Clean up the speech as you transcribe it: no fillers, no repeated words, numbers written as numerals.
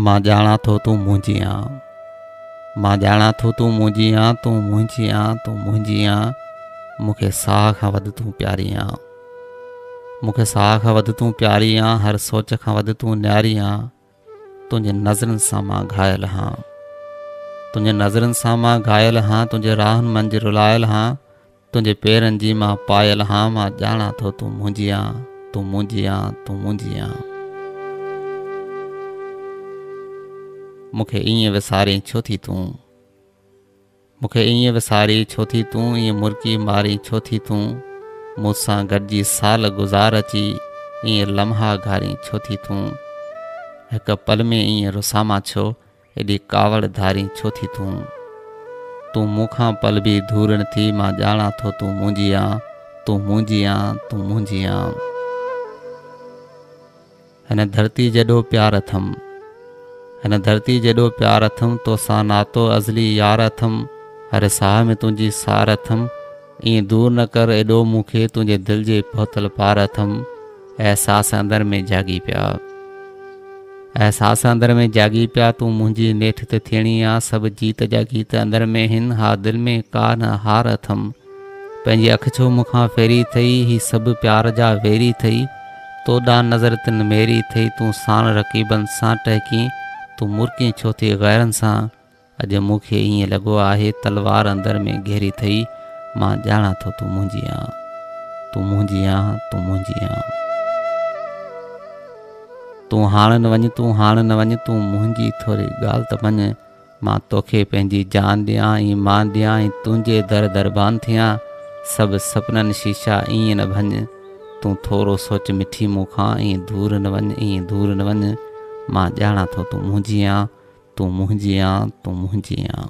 मां ॼाणा थो तूं मुंहिंजी आं। मां ॼाणा थो तूं मुंहिंजी आं, तूं मुंहिंजी आं, तूं मुंहिंजी आं। मूंखे साह खां वधि तूं प्यारी आं। मूंखे साह खां वधि तूं प्यारी आं, हर सोच खां वधि तूं न्यारी आं। तुंहिंजे नज़रनि सां मां घायल हां। तुंहिंजे नज़रनि सां मां घायल हां, तुंहिंजे राहनि मंझि रुलायल हां। तुंहिंजे पेरनि जी मां पायल हां। मां ॼाणा थो तूं मुंहिंजी आं, तूं मुंहिंजी आं, तूं मुंहिंजी आं। मूंखे ईअं विसारी छो थी तूं? मूंखे ईअं विसारी छो थी तूं? ईअं मुर्की मारी छो थी तूं? मूंसां गॾिजी साल गुज़ार अची ईअं लम्हा घारी छो थी तूं? हिक पल में ईअं रुसामा छो, एॾी कावड़ धारी छो थी तूं? तूं मूंखां पल बि दूर न थी। मां ॼाणा थो तूं मुंहिंजी आं, तूं मुंहिंजी आं, तूं मुंहिंजी आं। हिन धरती जेॾो प्यार अथमि, हिन धरती जेॾो प्यार अथमि, तोसां नातो अज़ली यार अथमि। हर साह में तुंहिंजी सार अथमि। ईअं दूर न कर एॾो मूंखे, तुंहिंजे दिलि जे पहुतल पार अथमि। अहसास अंदर में जागी पिया, अहसास अंदर में जागी पिया। तूं मुंहिंजी नेठि ते थियणी आं। सभु जीत जा गीत अंदर में हिन, हा दिलि में का न हार अथमि। पंहिंजी अखि छो मूंखां फेरी थई, ही सभु प्यार जा वेरी थई। तोॾां नज़र तिन मेरी थई, तूं साण रक़ीबनि सां टहिकी। तूं मुर्की छो थी गैरनि सां? अॼु मूंखे ईअं लॻो आहे तलवार अंदर में घेरी थई। मां ॼाणा थो तूं मुंहिंजी आं, तूं मुंहिंजी आं, तूं मुंहिंजी आं। तूं हाणे न वञ, तूं हाणे न वञ, तूं मुंहिंजी थोरी ॻाल्हि त मञ। मां तोखे पंहिंजी जान ॾियां, ईमान ॾियां, ऐं तुंहिंजे दर दरबान थियां। सभु सपननि शीशा ईअं न भञ। तूं थोरो सोच मिठी मूंखां, ईअं दूर न वञ, ईअं दूर न वञ। मां ॼाणा थो तूं मुंहिंजी आं, तूं मुंहिंजी आं, तूं मुंहिंजी आं।